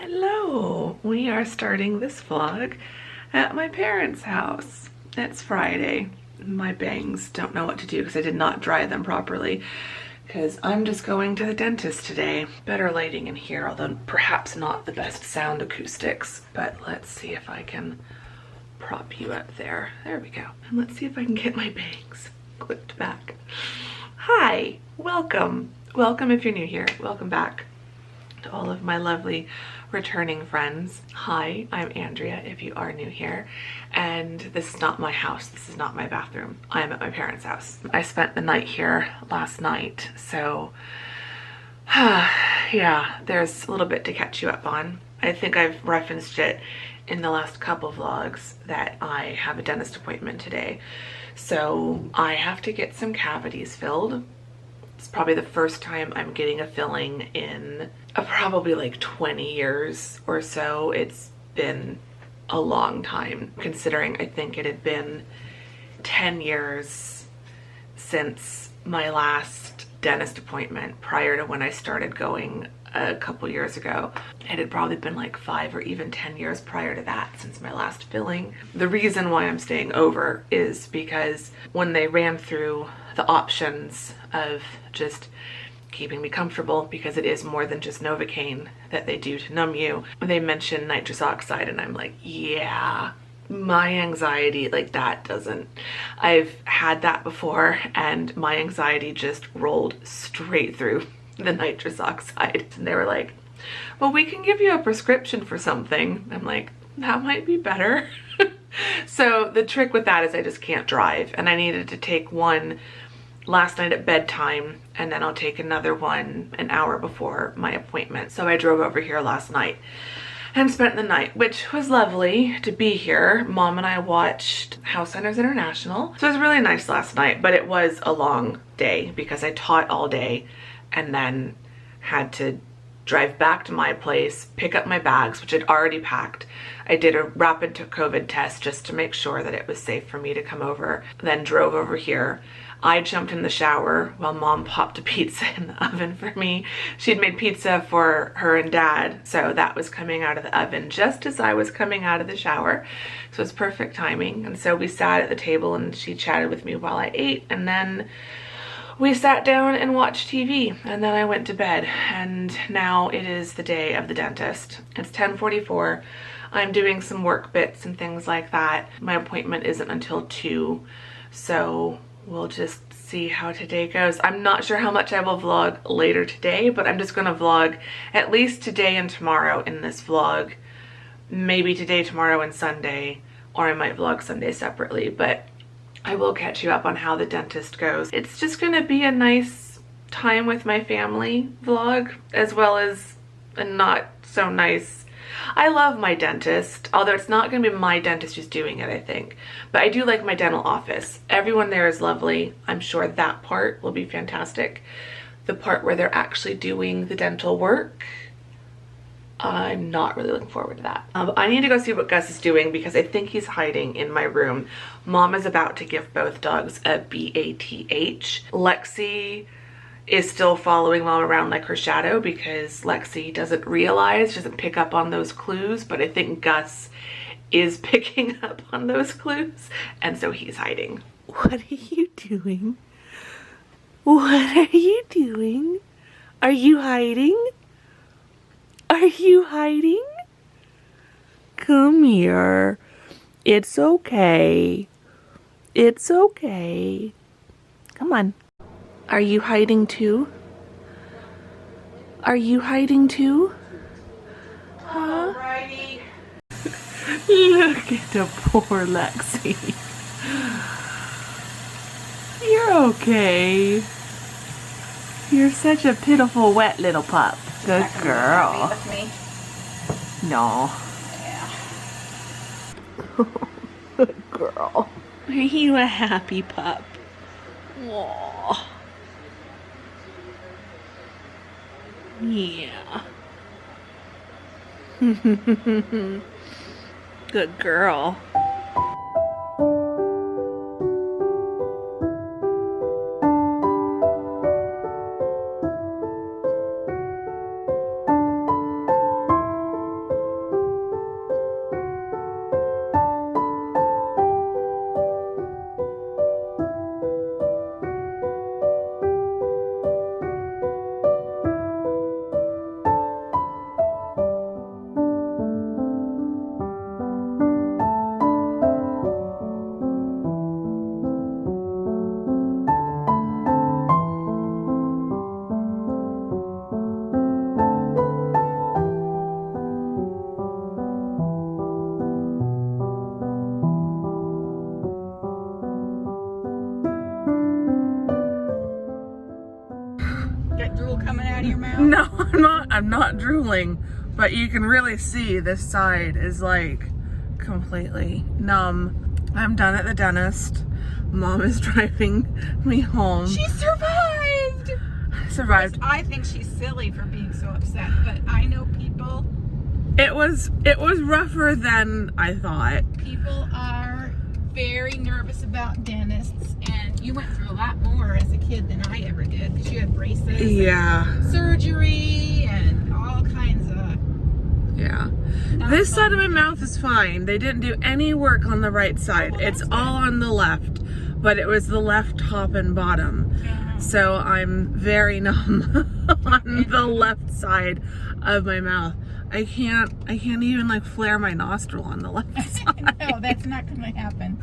Hello! We are starting this vlog at my parents' house. It's Friday. My bangs don't know what to do because I did not dry them properly because I'm just going to the dentist today. Better lighting in here, although perhaps not the best sound acoustics, but let's see if I can prop you up there. There we go. And let's see if I can get my bangs clipped back. Hi! Welcome! Welcome if you're new here. Welcome back to all of my lovely returning friends. Hi, I'm Andrea if you are new here, and this is not my house. This is not my bathroom. I am at my parents' house. I spent the night here last night, so yeah, there's a little bit to catch you up on. I think I've referenced it in the last couple vlogs that I have a dentist appointment today. So I have to get some cavities filled. It's probably the first time I'm getting a filling in probably like 20 years or so. It's been a long time, considering I think it had been 10 years since my last dentist appointment prior to when I started going a couple years ago. It had probably been like 5 or even 10 years prior to that since my last filling. The reason why I'm staying over is because when they ran through the options of just keeping me comfortable, because it is more than just Novocaine that they do to numb you, they mentioned nitrous oxide, and I'm like, yeah, my anxiety, like, that doesn't, I've had that before and my anxiety just rolled straight through the nitrous oxide. And they were like, well, we can give you a prescription for something. I'm like, that might be better. So the trick with that is I just can't drive, and I needed to take one last night at bedtime, and then I'll take another one an hour before my appointment. So I drove over here last night and spent the night, which was lovely to be here. Mom and I watched House Hunters International. So it was really nice last night, but it was a long day because I taught all day and then had to drive back to my place, pick up my bags, which I'd already packed. I did a rapid COVID test just to make sure that it was safe for me to come over, then drove over here. I jumped in the shower while Mom popped a pizza in the oven for me. She'd made pizza for her and Dad, so that was coming out of the oven just as I was coming out of the shower. So it's perfect timing. And so we sat at the table and she chatted with me while I ate, and then we sat down and watched TV, and then I went to bed, and now it is the day of the dentist. It's 10:44. I'm doing some work bits and things like that. My appointment isn't until 2, so we'll just see how today goes. I'm not sure how much I will vlog later today, but I'm just gonna vlog at least today and tomorrow in this vlog. Maybe today, tomorrow, and Sunday, or I might vlog Sunday separately, but I will catch you up on how the dentist goes. It's just gonna be a nice time with my family vlog, as well as a not so nice. I love my dentist, although it's not gonna be my dentist who's doing it, I think. But I do like my dental office. Everyone there is lovely. I'm sure that part will be fantastic. The part where they're actually doing the dental work, I'm not really looking forward to that. I need to go see what Gus is doing because I think he's hiding in my room. Mom is about to give both dogs a BATH. Lexi is still following Mom around like her shadow because Lexi doesn't realize, doesn't pick up on those clues, but I think Gus is picking up on those clues, and so he's hiding. What are you doing? What are you doing? Are you hiding? Are you hiding? Come here. It's okay. It's okay. Come on. Are you hiding too? Are you hiding too? Huh? Alrighty. Look at the poor Lexi. You're okay. You're such a pitiful, wet little pup. Good girl. With me. No. Yeah. Good girl. Are you a happy pup? Aww. Yeah. Good girl. I'm not drooling, but you can really see this side is like completely numb. I'm done at the dentist. Mom is driving me home. She survived! Survived. I think she's silly for being so upset, but I know people. It was rougher than I thought. People are very nervous about dentists, and you went through a lot more as a kid than I ever did, because you had braces, and surgery, and all kinds of. Yeah. This side of my mouth is fine. They didn't do any work on the right side. It's all on the left, but it was the left top and bottom. So I'm very numb on the left side of my mouth. I can't even like flare my nostril on the left side. No, that's not going to happen.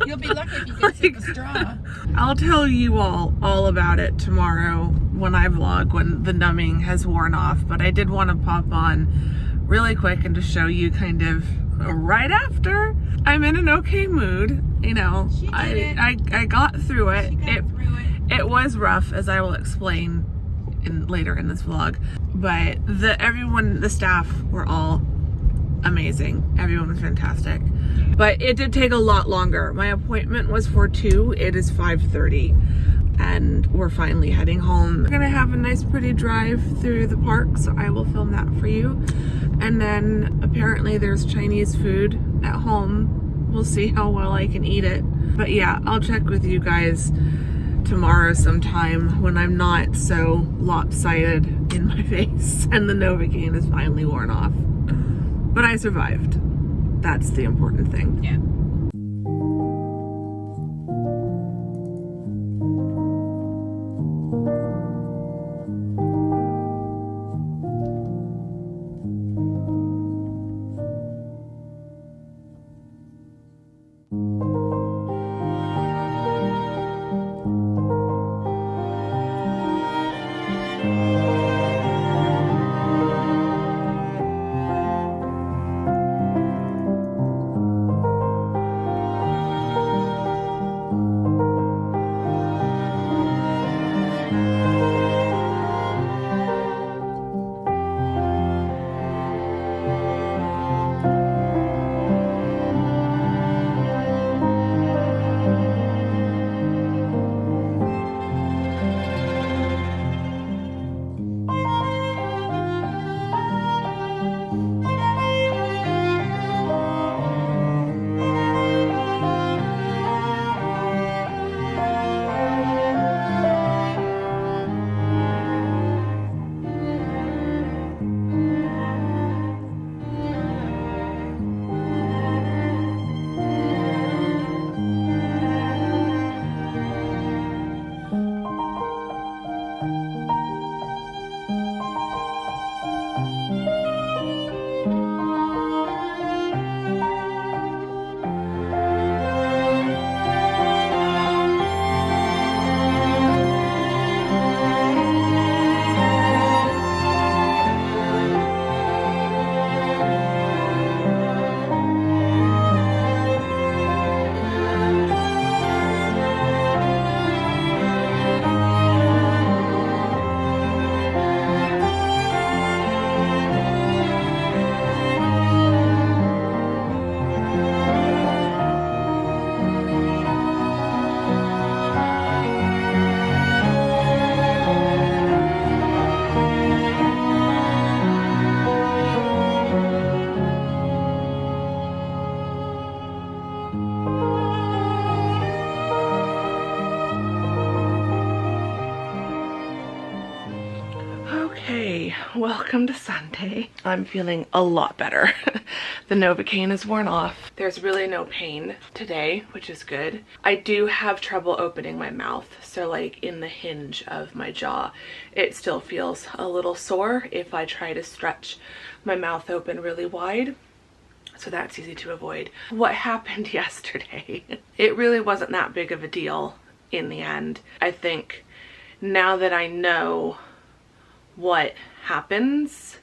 You'll be lucky if you can sip a straw. I'll tell you all about it tomorrow when I vlog, when the numbing has worn off. But I did want to pop on really quick and to show you kind of right after. I'm in an okay mood. You know, I got through it. It was rough, as I will explain later in this vlog, but the staff were all amazing. Everyone was fantastic, but it did take a lot longer. My appointment was for 2. It is 5:30, and we're finally heading home. We're gonna have a nice pretty drive through the park, so I will film that for you. And then apparently there's Chinese food at home. We'll see how well I can eat it, but yeah, I'll check with you guys tomorrow sometime when I'm not so lopsided in my face and the Novocaine is finally worn off. But I survived. That's the important thing. Yeah. Welcome to Sunday. I'm feeling a lot better. The Novocaine is worn off. There's really no pain today, which is good. I do have trouble opening my mouth, so like in the hinge of my jaw, it still feels a little sore if I try to stretch my mouth open really wide. So that's easy to avoid. What happened yesterday, it really wasn't that big of a deal in the end. I think now that I know what happens,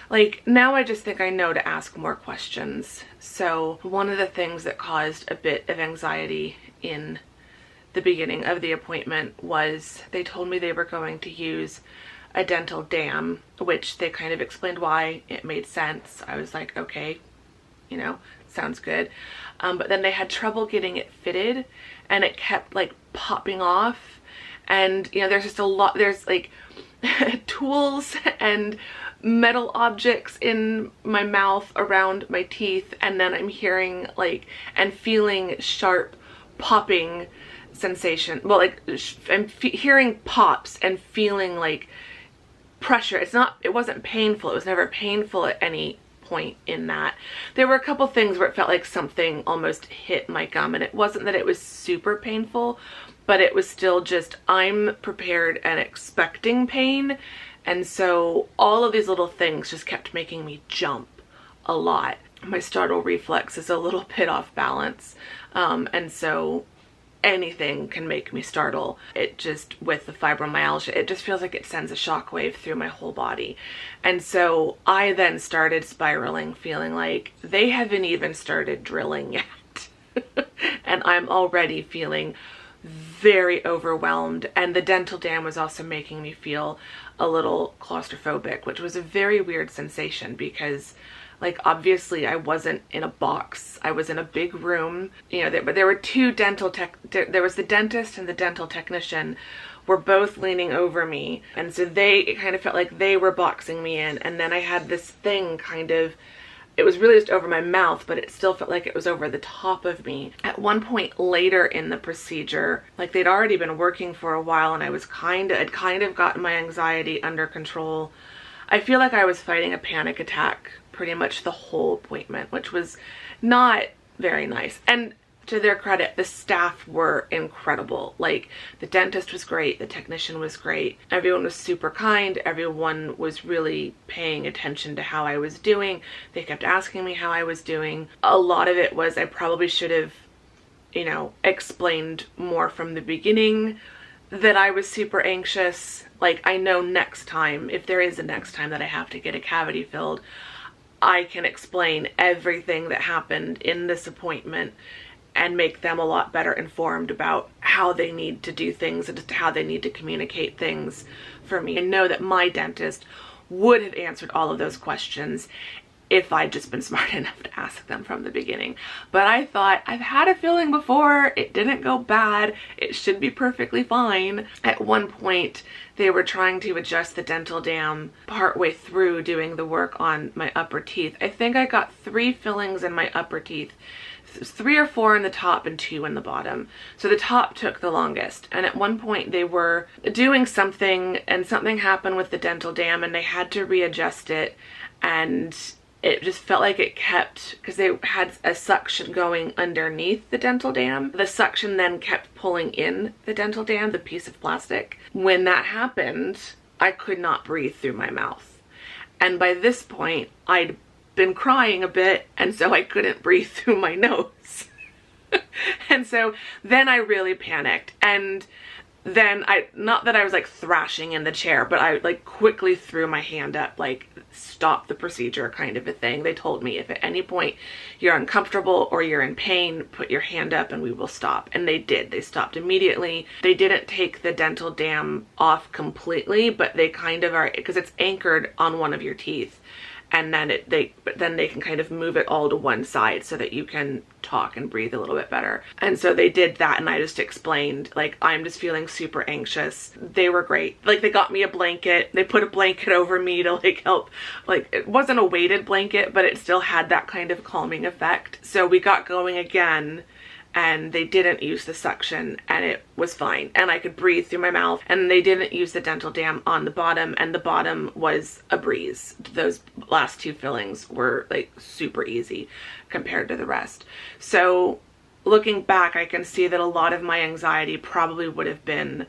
like now I just think I know to ask more questions. So one of the things that caused a bit of anxiety in the beginning of the appointment was they told me they were going to use a dental dam, which they kind of explained why. It made sense. I was like, okay, you know, sounds good. But then they had trouble getting it fitted, and it kept like popping off. And you know, there's just a lot, there's like tools and metal objects in my mouth around my teeth, and then I'm hearing like and feeling sharp popping sensation. Well, like I'm hearing pops and feeling like pressure. It wasn't painful. It was never painful at any point in that. There were a couple things where it felt like something almost hit my gum, and it wasn't that it was super painful, but it was still just, I'm prepared and expecting pain. And so all of these little things just kept making me jump a lot. My startle reflex is a little bit off balance. And so anything can make me startle. It just, with the fibromyalgia, it just feels like it sends a shockwave through my whole body. And so I then started spiraling, feeling like they haven't even started drilling yet. And I'm already feeling very overwhelmed. And the dental dam was also making me feel a little claustrophobic, which was a very weird sensation because, like, obviously I wasn't in a box. I was in a big room, you know, but there were two dental there was the dentist and the dental technician were both leaning over me. And so it kind of felt like they were boxing me in. And then I had this thing kind of, it was really just over my mouth, but it still felt like it was over the top of me. At one point later in the procedure, like they'd already been working for a while, and I was I'd kind of gotten my anxiety under control. I feel like I was fighting a panic attack pretty much the whole appointment, which was not very nice. And to their credit, the staff were incredible. Like, the dentist was great, the technician was great, everyone was super kind, everyone was really paying attention to how I was doing. They kept asking me how I was doing. A lot of it was I probably should have, you know, explained more from the beginning that I was super anxious. Like, I know next time, if there is a next time that I have to get a cavity filled, I can explain everything that happened in this appointment and make them a lot better informed about how they need to do things and just how they need to communicate things for me. I know that my dentist would have answered all of those questions if I'd just been smart enough to ask them from the beginning. But I thought, I've had a filling before, it didn't go bad, it should be perfectly fine. At one point, they were trying to adjust the dental dam partway through doing the work on my upper teeth. I think I got 3 fillings in my upper teeth, 3 or 4 in the top and 2 in the bottom. So the top took the longest. And at one point they were doing something and something happened with the dental dam and they had to readjust it, and it just felt like it kept, because they had a suction going underneath the dental dam. The suction then kept pulling in the dental dam, the piece of plastic. When that happened, I could not breathe through my mouth. And by this point, I'd been crying a bit, and so I couldn't breathe through my nose. And so then I really panicked, and then not that I was like thrashing in the chair, but I like quickly threw my hand up, like, stop the procedure kind of a thing. They told me if at any point you're uncomfortable or you're in pain, put your hand up and we will stop. And they did. They stopped immediately. They didn't take the dental dam off completely, but they kind of are, because it's anchored on one of your teeth. And then then they can kind of move it all to one side so that you can talk and breathe a little bit better. And so they did that, and I just explained, like, I'm just feeling super anxious. They were great. Like, they got me a blanket. They put a blanket over me to like help. Like, it wasn't a weighted blanket, but it still had that kind of calming effect. So we got going again, and they didn't use the suction, and it was fine, and I could breathe through my mouth. And they didn't use the dental dam on the bottom, and the bottom was a breeze. Those last 2 fillings were like super easy compared to the rest. So looking back, I can see that a lot of my anxiety probably would have been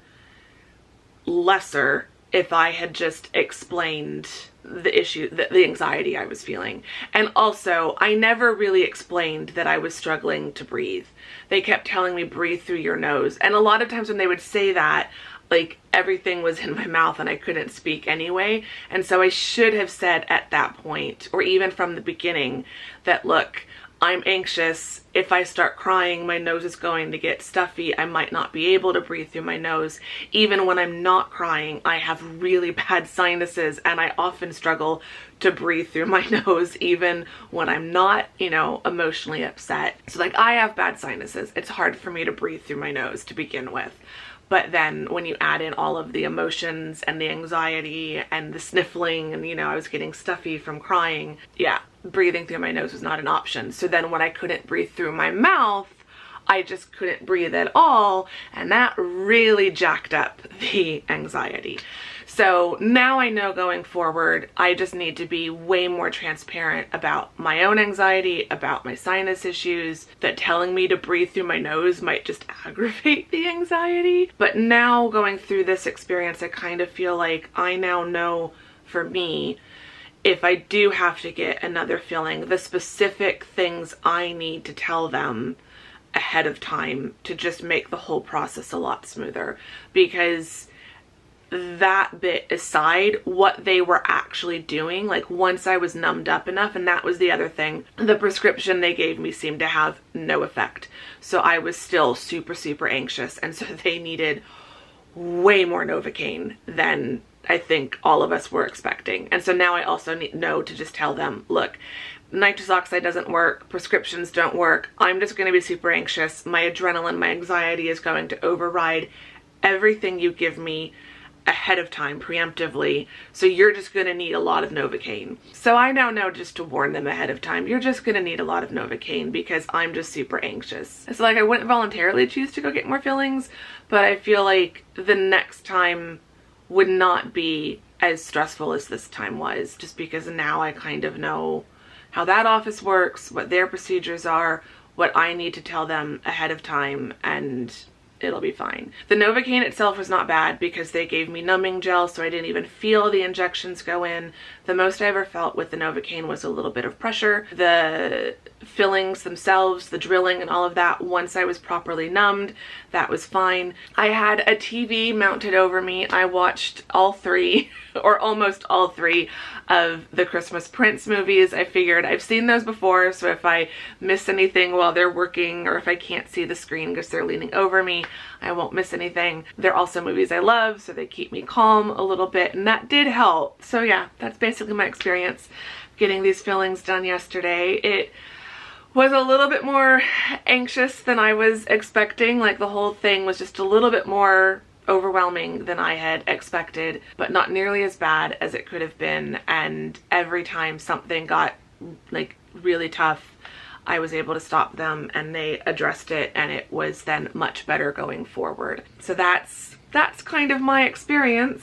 lesser if I had just explained the issue, the anxiety I was feeling. And also, I never really explained that I was struggling to breathe. They kept telling me, breathe through your nose. And a lot of times when they would say that, like, everything was in my mouth and I couldn't speak anyway. And so I should have said at that point, or even from the beginning, that, look, I'm anxious. If I start crying, my nose is going to get stuffy. I might not be able to breathe through my nose. Even when I'm not crying, I have really bad sinuses and I often struggle to breathe through my nose even when I'm not, you know, emotionally upset. So like, I have bad sinuses. It's hard for me to breathe through my nose to begin with. But then when you add in all of the emotions and the anxiety and the sniffling and, you know, I was getting stuffy from crying, yeah, breathing through my nose was not an option. So then when I couldn't breathe through my mouth, I just couldn't breathe at all. And that really jacked up the anxiety. So now I know going forward, I just need to be way more transparent about my own anxiety, about my sinus issues, that telling me to breathe through my nose might just aggravate the anxiety. But now going through this experience, I kind of feel like I now know for me, if I do have to get another filling, the specific things I need to tell them ahead of time to just make the whole process a lot smoother. Because that bit aside, what they were actually doing, like once I was numbed up enough, and that was the other thing, the prescription they gave me seemed to have no effect. So I was still super, super anxious. And so they needed way more Novocaine than I think all of us were expecting. And so now I also know to just tell them, look, nitrous oxide doesn't work, prescriptions don't work, I'm just going to be super anxious, my adrenaline, my anxiety is going to override everything you give me ahead of time, preemptively, so you're just going to need a lot of Novocaine. So I now know just to warn them ahead of time, you're just going to need a lot of Novocaine because I'm just super anxious. It's like I wouldn't voluntarily choose to go get more fillings, but I feel like the next time would not be as stressful as this time was, just because now I kind of know how that office works, what their procedures are, what I need to tell them ahead of time, and it'll be fine. The Novocaine itself was not bad because they gave me numbing gel, so I didn't even feel the injections go in. The most I ever felt with the Novocaine was a little bit of pressure. The fillings themselves, the drilling and all of that, once I was properly numbed, that was fine. I had a TV mounted over me. I watched all three, or almost all three, of the Christmas Prince movies. I figured I've seen those before, so if I miss anything while they're working, or if I can't see the screen because they're leaning over me, I won't miss anything. They're also movies I love, so they keep me calm a little bit, and that did help. So yeah, that's basically my experience getting these fillings done yesterday. It was a little bit more anxious than I was expecting. Like, the whole thing was just a little bit more overwhelming than I had expected, but not nearly as bad as it could have been. And every time something got like really tough, I was able to stop them and they addressed it, and it was then much better going forward. So that's kind of my experience.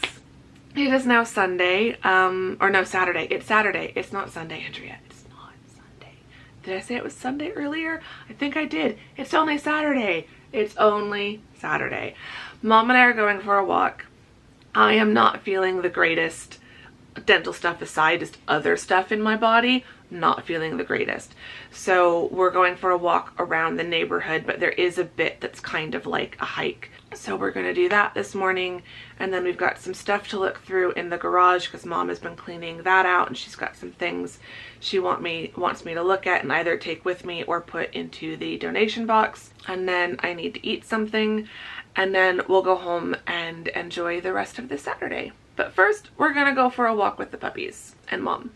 It is now Sunday, or no, Saturday. It's Saturday. It's not Sunday, Andrea. It's not Sunday. Did I say it was Sunday earlier? I think I did. It's only Saturday. It's only Saturday. Mom and I are going for a walk. I am not feeling the greatest, dental stuff aside, just other stuff in my body, not feeling the greatest. So we're going for a walk around the neighborhood, but there is a bit that's kind of like a hike. So we're going to do that this morning, and then we've got some stuff to look through in the garage because Mom has been cleaning that out, and she's got some things she wants me to look at and either take with me or put into the donation box. And then I need to eat something, and then we'll go home and enjoy the rest of the Saturday. But first, we're gonna go for a walk with the puppies and Mom.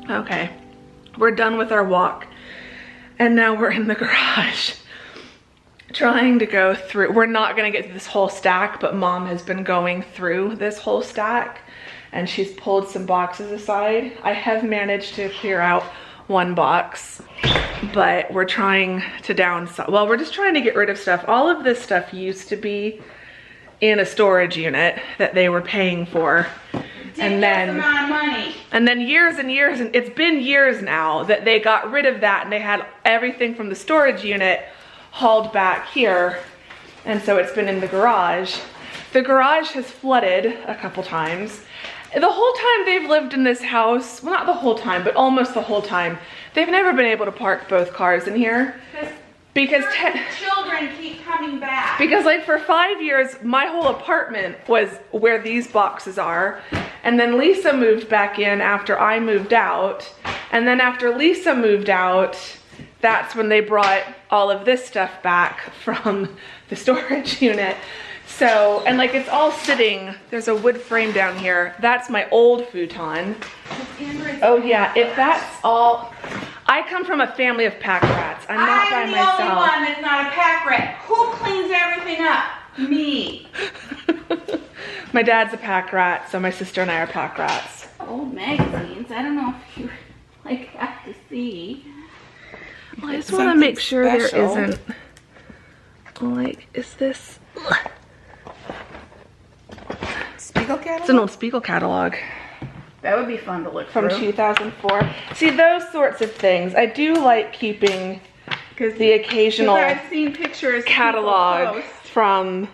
Okay, we're done with our walk and now we're in the garage trying to go through. We're not gonna get through this whole stack, but Mom has been going through this whole stack and she's pulled some boxes aside. I have managed to clear out one box, but we're trying to downsize. Well, we're just trying to get rid of stuff. All of this stuff used to be in a storage unit that they were paying for. And then years and years, and it's been years now that they got rid of that and they had everything from the storage unit hauled back here. And so it's been in the garage. The garage has flooded a couple times. The whole time they've lived in this house, well, not the whole time, but almost the whole time, they've never been able to park both cars in here. Because children keep coming back. Because like for 5 years, my whole apartment was where these boxes are. And then Lisa moved back in after I moved out. And then after Lisa moved out, that's when they brought all of this stuff back from the storage unit. So, and like it's all sitting, there's a wood frame down here. That's my old futon. Oh yeah, if that's all, I come from a family of pack rats. I'm not by myself. I'm the only one that's not a pack rat. Who cleans everything up? Me. My dad's a pack rat, so my sister and I are pack rats. Old magazines, I don't know if you like have to see. Well, I just want to make sure there isn't, like, is this? Spiegel catalog? It's an old Spiegel catalog. That would be fun to look from through. 2004. See, those sorts of things. I do like keeping the occasional I've seen pictures catalog from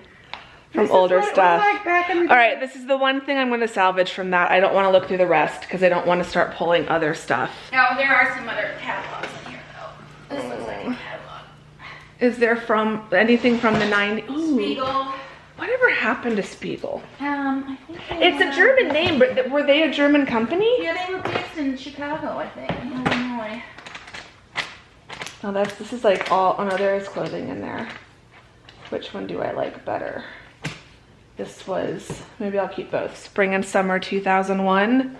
older stuff. Like all right, this is the one thing I'm going to salvage from that. I don't want to look through the rest because I don't want to start pulling other stuff. Now, there are some other catalogs in here, though. This looks like a catalog. Is there from anything from the 90s? Ooh. Spiegel. Whatever happened to Spiegel? I think it's a German name, but were they a German company? Yeah, they were based in Chicago, I think, in Illinois. Oh, this is like all, oh no, there is clothing in there. Which one do I like better? This was, maybe I'll keep both. Spring and Summer 2001.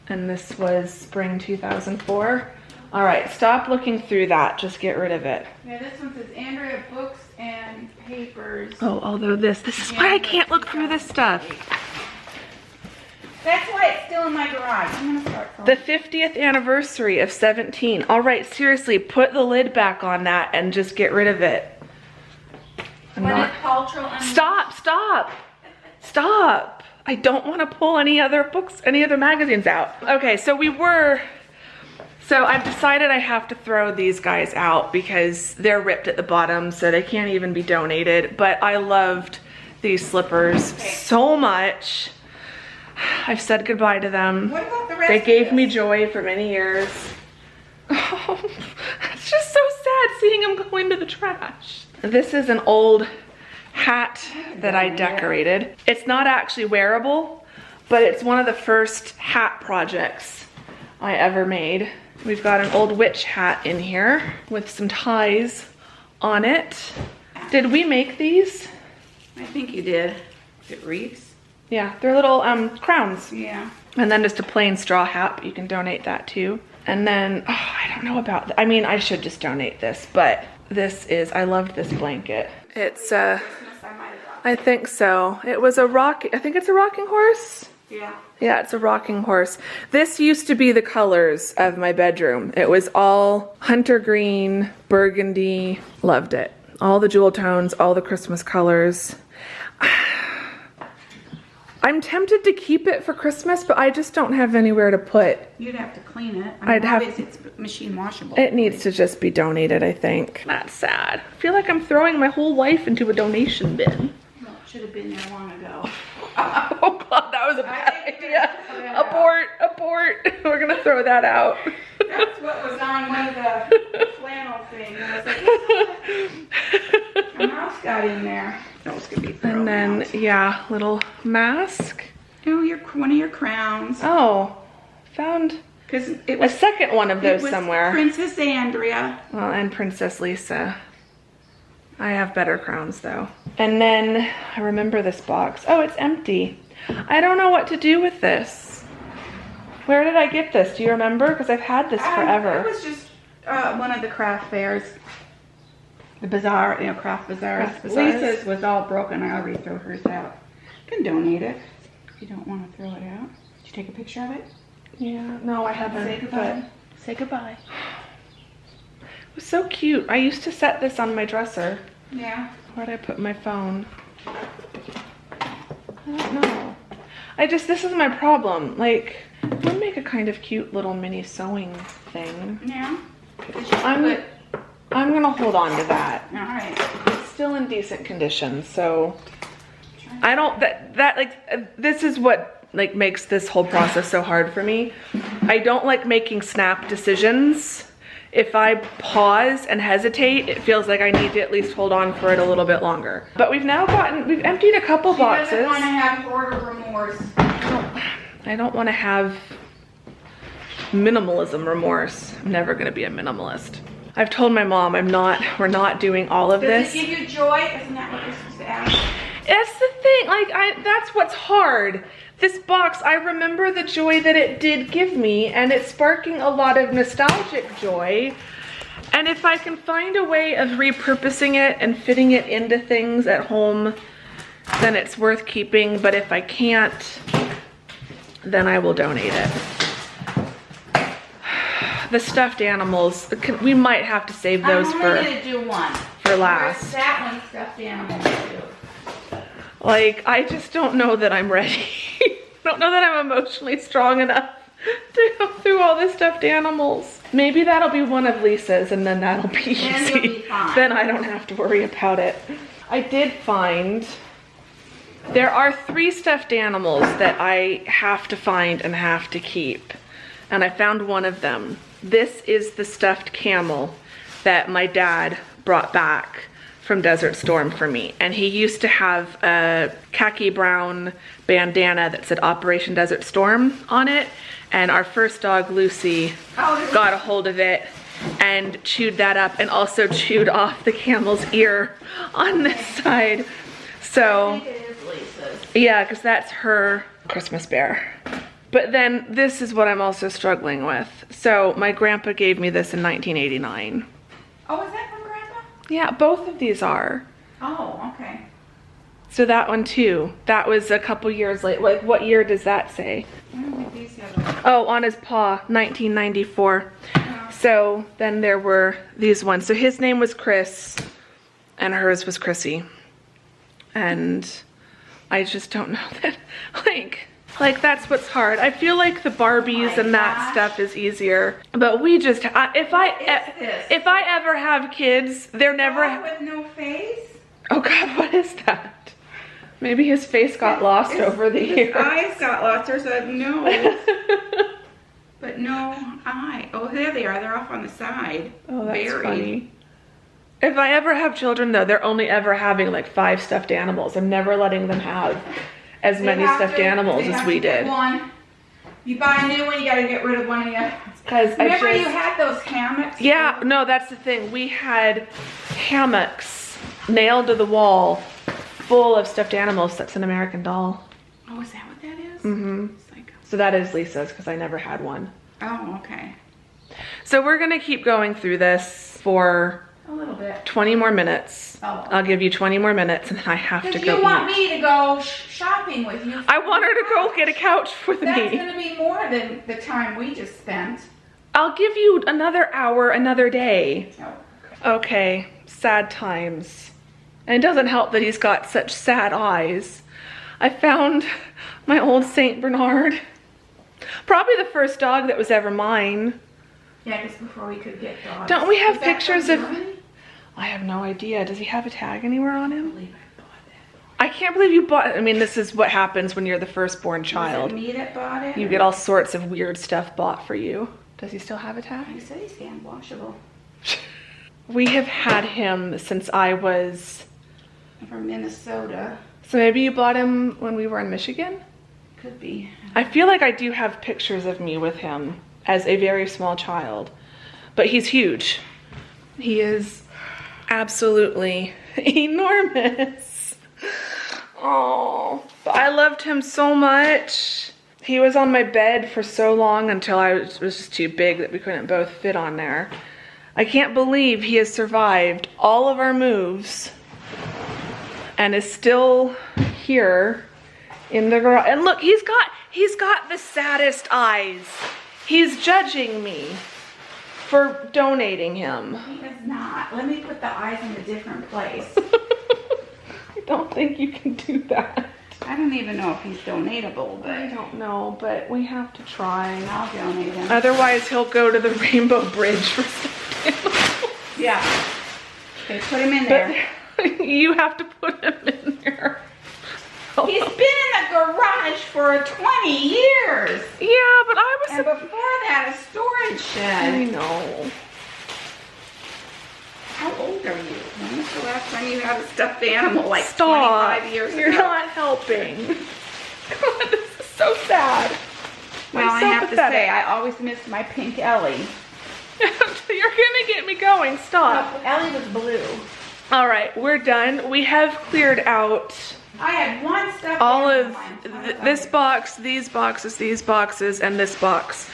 And this was Spring 2004. All right, stop looking through that. Just get rid of it. Yeah, this one says Andrea Books and Papers. Oh, although this is why I can't look through this stuff. That's why it's still in my garage. I'm gonna start from the 50th anniversary of 17. All right, seriously, put the lid back on that and just get rid of it. Stop. I don't want to pull any other books, any other magazines out. Okay, so I've decided I have to throw these guys out because they're ripped at the bottom, so they can't even be donated. But I loved these slippers so much. I've said goodbye to them. What about the rest? They gave me joy for many years. Oh, it's just so sad seeing them go into the trash. This is an old hat that I decorated. It's not actually wearable, but it's one of the first hat projects I ever made. We've got an old witch hat in here with some ties on it. Did we make these? I think you did. It wreaths? Yeah, they're little crowns. Yeah. And then just a plain straw hat, but you can donate that too. And then, oh, I don't know about I mean, I should just donate this, but this is, I loved this blanket. It's, I think so. It was I think it's a rocking horse. Yeah. Yeah, it's a rocking horse. This used to be the colors of my bedroom. It was all hunter green, burgundy. Loved it. All the jewel tones, all the Christmas colors. I'm tempted to keep it for Christmas, but I just don't have anywhere to put. You'd have to clean it. It's machine washable. It needs to just be donated, I think. That's sad. I feel like I'm throwing my whole life into a donation bin. Well, it should have been there long ago. Oh God, that was a bad idea. Abort. We're gonna throw that out. That's what was on one of the flannel things. I was like, a mouse got in there. That was gonna be thrown And then, out. yeah, little mask. Oh, one of your crowns. Oh, found a second one of those somewhere. Princess Andrea. Well, and Princess Lisa. I have better crowns though. And then I remember this box. Oh, it's empty. I don't know what to do with this. Where did I get this? Do you remember? Because I've had this forever. It was just one of the craft fairs. The bazaar, craft bazaars. Lisa's was all broken. I already threw hers out. You can donate it if you don't want to throw it out. Did you take a picture of it? Yeah, no, I haven't. Say goodbye. Say goodbye. It was so cute. I used to set this on my dresser. Yeah. Where'd I put my phone? I don't know. This is my problem. Like, I would make a kind of cute little mini sewing thing. Yeah. I'm gonna hold on to that. All right. It's still in decent condition, so I don't, this is what like makes this whole process so hard for me. I don't like making snap decisions. If I pause and hesitate, it feels like I need to at least hold on for it a little bit longer. But we've emptied a couple boxes. She doesn't want to have hoarder remorse. I don't want to have minimalism remorse. I'm never gonna be a minimalist. I've told my mom we're not doing all of this. Does it give you joy? Isn't that what you're supposed to ask? That's the thing, like that's what's hard. This box, I remember the joy that it did give me, and it's sparking a lot of nostalgic joy. And if I can find a way of repurposing it and fitting it into things at home, then it's worth keeping. But if I can't, then I will donate it. The stuffed animals, we might have to save those I'm only gonna do one. For last. That one's stuffed animal too. Like, I just don't know that I'm ready. I don't know that I'm emotionally strong enough to go through all the stuffed animals. Maybe that'll be one of Lisa's, and then that'll be easy. Then you'll be fine. Then I don't have to worry about it. I did find there are 3 stuffed animals that I have to find and have to keep. And I found one of them. This is the stuffed camel that my dad brought back from Desert Storm for me. And he used to have a khaki brown bandana that said Operation Desert Storm on it. And our first dog, Lucy, got a hold of it and chewed that up, and also chewed off the camel's ear on this side. So, I think it is Lisa's. Yeah, because that's her Christmas bear. But then this is what I'm also struggling with. So my grandpa gave me this in 1989. Oh, is that from Grandpa? Yeah, both of these are. Oh, okay. So that one too. That was a couple years late. Like, what year does that say? Oh, on his paw, 1994. Oh. So then there were these ones. So his name was Chris and hers was Chrissy. And I just don't know that, like that's what's hard. I feel like the Barbies and that stuff is easier, but we just, if I ever have kids, they're never. With no face? Oh God, what is that? Maybe his face got lost over the years. His eyes got lost. There's a nose, but no eye. Oh, there they are. They're off on the side. Oh, that's buried. funny. If I ever have children, though, they're only ever having like 5 stuffed animals. I'm never letting them have as many stuffed animals as we did. One. You buy a new one, you gotta get rid of one of you. Remember you had those hammocks? Yeah, no, that's the thing. We had hammocks nailed to the wall full of stuffed animals. That's an American Doll. Oh, is that what that is? Mm-hmm. So that is Lisa's, because I never had one. Oh, okay. So we're gonna keep going through this for a little bit. 20 more minutes. Oh. I'll give you 20 more minutes, and then I have to go you want me to go shopping with you. I want her to go get a couch with me. That's going to be more than the time we just spent. I'll give you another hour, another day. Oh. Okay, sad times. And it doesn't help that he's got such sad eyes. I found my old Saint Bernard. Probably the first dog that was ever mine. Yeah, just before we could get dogs. Don't we have pictures of... I have no idea. Does he have a tag anywhere on him? I believe I bought it. I can't believe you bought... I mean, this is what happens when you're the firstborn child. Was it me that bought it? You get all sorts of weird stuff bought for you. Does he still have a tag? He said he's hand washable. We have had him since I was... From Minnesota. So maybe you bought him when we were in Michigan? Could be. I feel like I do have pictures of me with him as a very small child. But he's huge. He is absolutely enormous. Oh, but I loved him so much. He was on my bed for so long until I was just too big that we couldn't both fit on there. I can't believe he has survived all of our moves and is still here in the garage. And look, he's got the saddest eyes. He's judging me for donating him. He is not. Let me put the eyes in a different place. I don't think you can do that. I don't even know if he's donatable, but I don't know, but we have to try. I'll donate him. Otherwise, he'll go to the Rainbow Bridge for stuffed animals. Yeah. Okay, put him in there. But you have to put him in there. He's been in the garage for 20 years. Yeah, but I was... And before that, a storage shed. I know. How old are you? When was the last time you had a stuffed animal? Like Stop. 25 years ago? You're not helping. God, this is so sad. Well, I have to say, I always missed my pink Ellie. You're gonna get me going. Stop. No, Ellie was blue. All right, we're done. We have cleared out I had one stuffed all animal. of this box, these boxes, and this box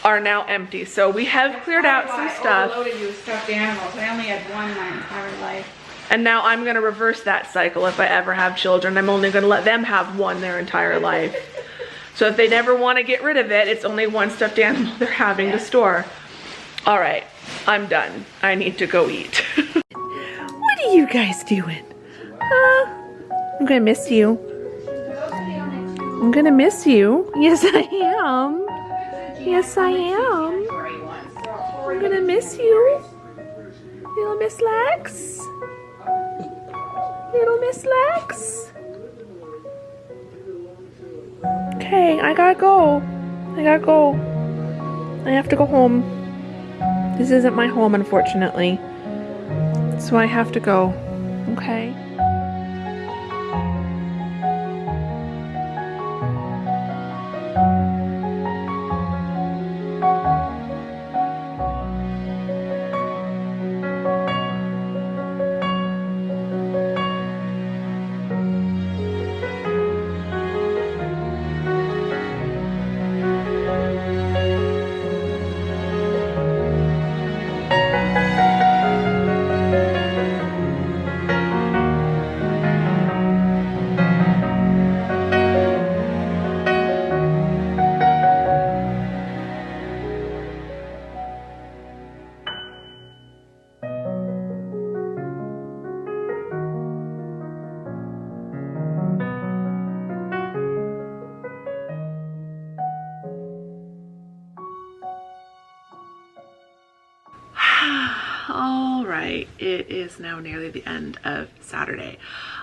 are now empty. So we have cleared out some stuff. I overloaded you with stuffed animals. I only had one my entire life. And now I'm gonna reverse that cycle. If I ever have children, I'm only gonna let them have one their entire life. So if they never wanna get rid of it, it's only one stuffed animal they're having to store. All right, I'm done. I need to go eat. What are you guys doing? I'm gonna miss you. I'm gonna miss you. Yes, I am. Yes, I am. I'm gonna miss you. Little Miss Lex. Little Miss Lex. Okay, I gotta go. I have to go home. This isn't my home, unfortunately. So I have to go. Okay? All right, it is now nearly the end of Saturday.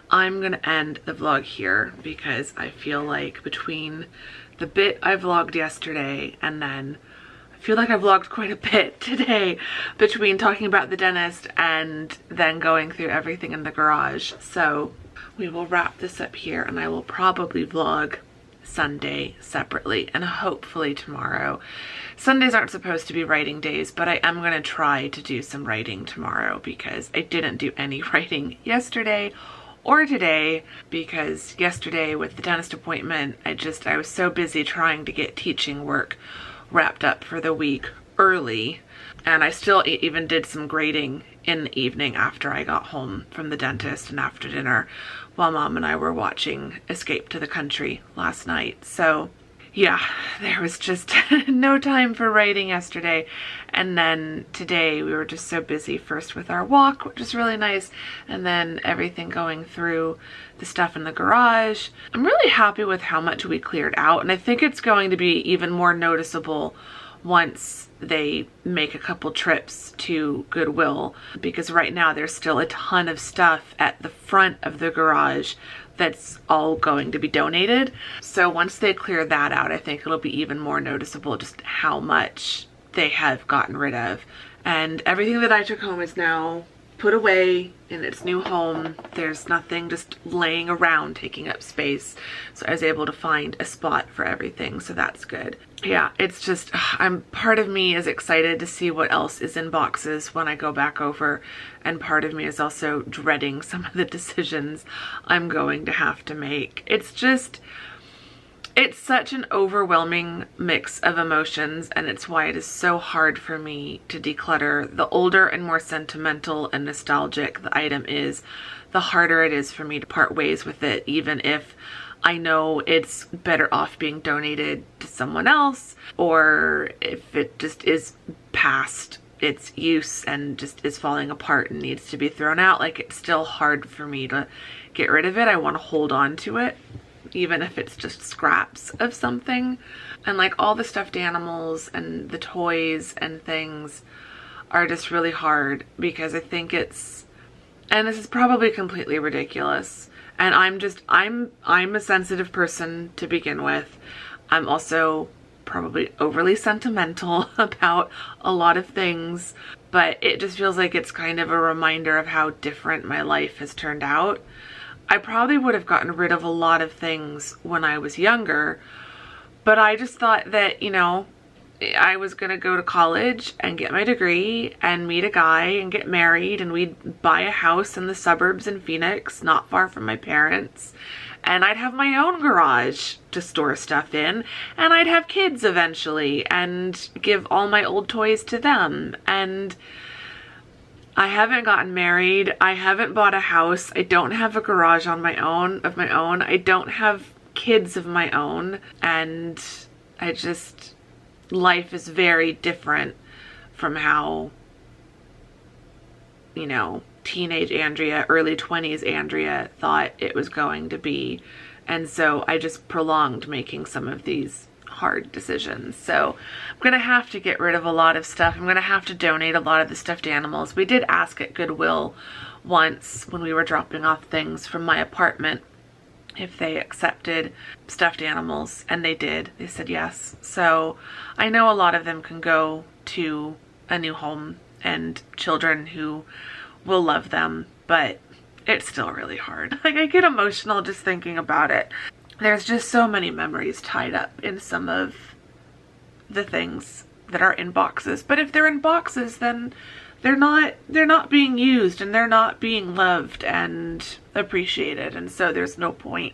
I'm gonna end the vlog here because I feel like between the bit I vlogged yesterday and then I feel like I vlogged quite a bit today between talking about the dentist and then going through everything in the garage. So we will wrap this up here and I will probably vlog Sunday separately and hopefully tomorrow. Sundays aren't supposed to be writing days, but I am going to try to do some writing tomorrow because I didn't do any writing yesterday or today because yesterday with the dentist appointment, I was so busy trying to get teaching work wrapped up for the week early, and I still even did some grading in the evening after I got home from the dentist and after dinner while Mom and I were watching Escape to the Country last night. So yeah, there was just no time for writing yesterday. And then today we were just so busy first with our walk, which is really nice, and then everything going through the stuff in the garage. I'm really happy with how much we cleared out, and I think it's going to be even more noticeable once they make a couple trips to Goodwill, because right now there's still a ton of stuff at the front of the garage that's all going to be donated. So once they clear that out, I think it'll be even more noticeable just how much they have gotten rid of. And everything that I took home is now put away in its new home. There's nothing just laying around taking up space. So I was able to find a spot for everything, so that's good. Yeah, it's just, part of me is excited to see what else is in boxes when I go back over, and part of me is also dreading some of the decisions I'm going to have to make. It's just, It's such an overwhelming mix of emotions, and it's why it is so hard for me to declutter. The older and more sentimental and nostalgic the item is, the harder it is for me to part ways with it, even if I know it's better off being donated to someone else, or if it just is past its use and just is falling apart and needs to be thrown out. Like, it's still hard for me to get rid of it. I want to hold on to it, even if it's just scraps of something. And like all the stuffed animals and the toys and things are just really hard, because I think it's, and this is probably completely ridiculous, and I'm a sensitive person to begin with. I'm also probably overly sentimental about a lot of things, but it just feels like it's kind of a reminder of how different my life has turned out. I probably would have gotten rid of a lot of things when I was younger, but I just thought that, you know, I was going to go to college and get my degree and meet a guy and get married, and we'd buy a house in the suburbs in Phoenix, not far from my parents. And I'd have my own garage to store stuff in, and I'd have kids eventually and give all my old toys to them. And I haven't gotten married. I haven't bought a house. I don't have a garage of my own. I don't have kids of my own. And life is very different from how, you know, teenage Andrea, early 20s Andrea thought it was going to be. And so I just prolonged making some of these hard decisions. So I'm gonna have to get rid of a lot of stuff. I'm gonna have to donate a lot of the stuffed animals. We did ask at Goodwill once when we were dropping off things from my apartment if they accepted stuffed animals, and they did. They said yes. So I know a lot of them can go to a new home and children who will love them, but it's still really hard. Like, I get emotional just thinking about it. There's just so many memories tied up in some of the things that are in boxes. But if they're in boxes, then they're not being used, and they're not being loved and appreciated, and so there's no point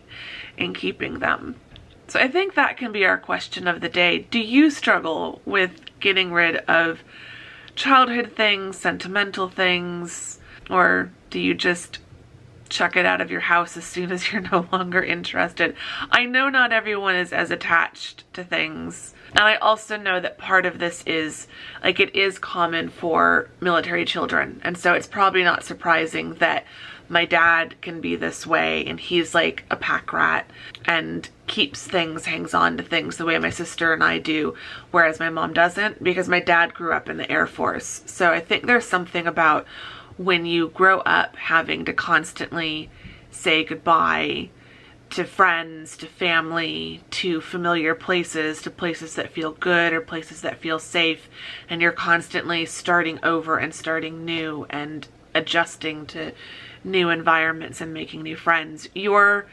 in keeping them. So I think that can be our question of the day. Do you struggle with getting rid of childhood things, sentimental things, or do you just chuck it out of your house as soon as you're no longer interested? I know not everyone is as attached to things. And I also know that part of this is, like, it is common for military children. And so it's probably not surprising that my dad can be this way, and he's like a pack rat and keeps things, hangs on to things the way my sister and I do, whereas my mom doesn't, because my dad grew up in the Air Force. So I think there's something about when you grow up having to constantly say goodbye to friends, to family, to familiar places, to places that feel good or places that feel safe, and you're constantly starting over and starting new and adjusting to new environments and making new friends. Your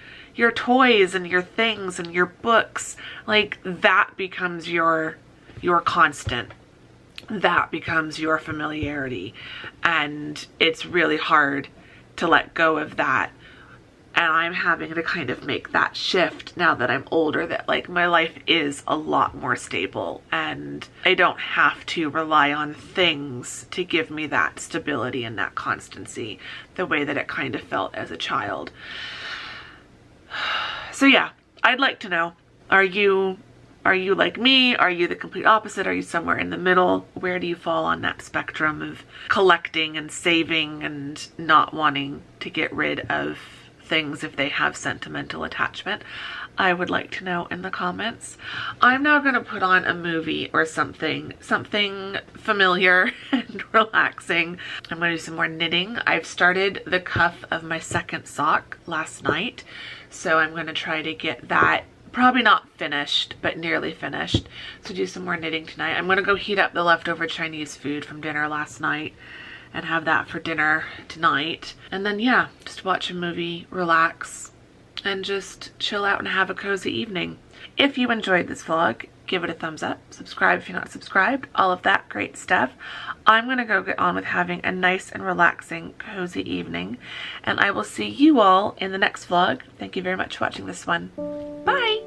toys and your things and your books, like, that becomes your constant. That becomes your familiarity, and it's really hard to let go of that. And I'm having to kind of make that shift now that I'm older, that, like, my life is a lot more stable and I don't have to rely on things to give me that stability and that constancy the way that it kind of felt as a child. So yeah, I'd like to know, are you like me? Are you the complete opposite? Are you somewhere in the middle? Where do you fall on that spectrum of collecting and saving and not wanting to get rid of things if they have sentimental attachment? I would like to know in the comments. I'm now going to put on a movie or something familiar and relaxing. I'm going to do some more knitting. I've started the cuff of my second sock last night, so I'm going to try to get that probably not finished, but nearly finished. So do some more knitting tonight. I'm going to go heat up the leftover Chinese food from dinner last night and have that for dinner tonight. And then, yeah, just watch a movie, relax, and just chill out and have a cozy evening. If you enjoyed this vlog, give it a thumbs up, subscribe if you're not subscribed, all of that great stuff. I'm going to go get on with having a nice and relaxing, cozy evening, and I will see you all in the next vlog. Thank you very much for watching this one. Bye!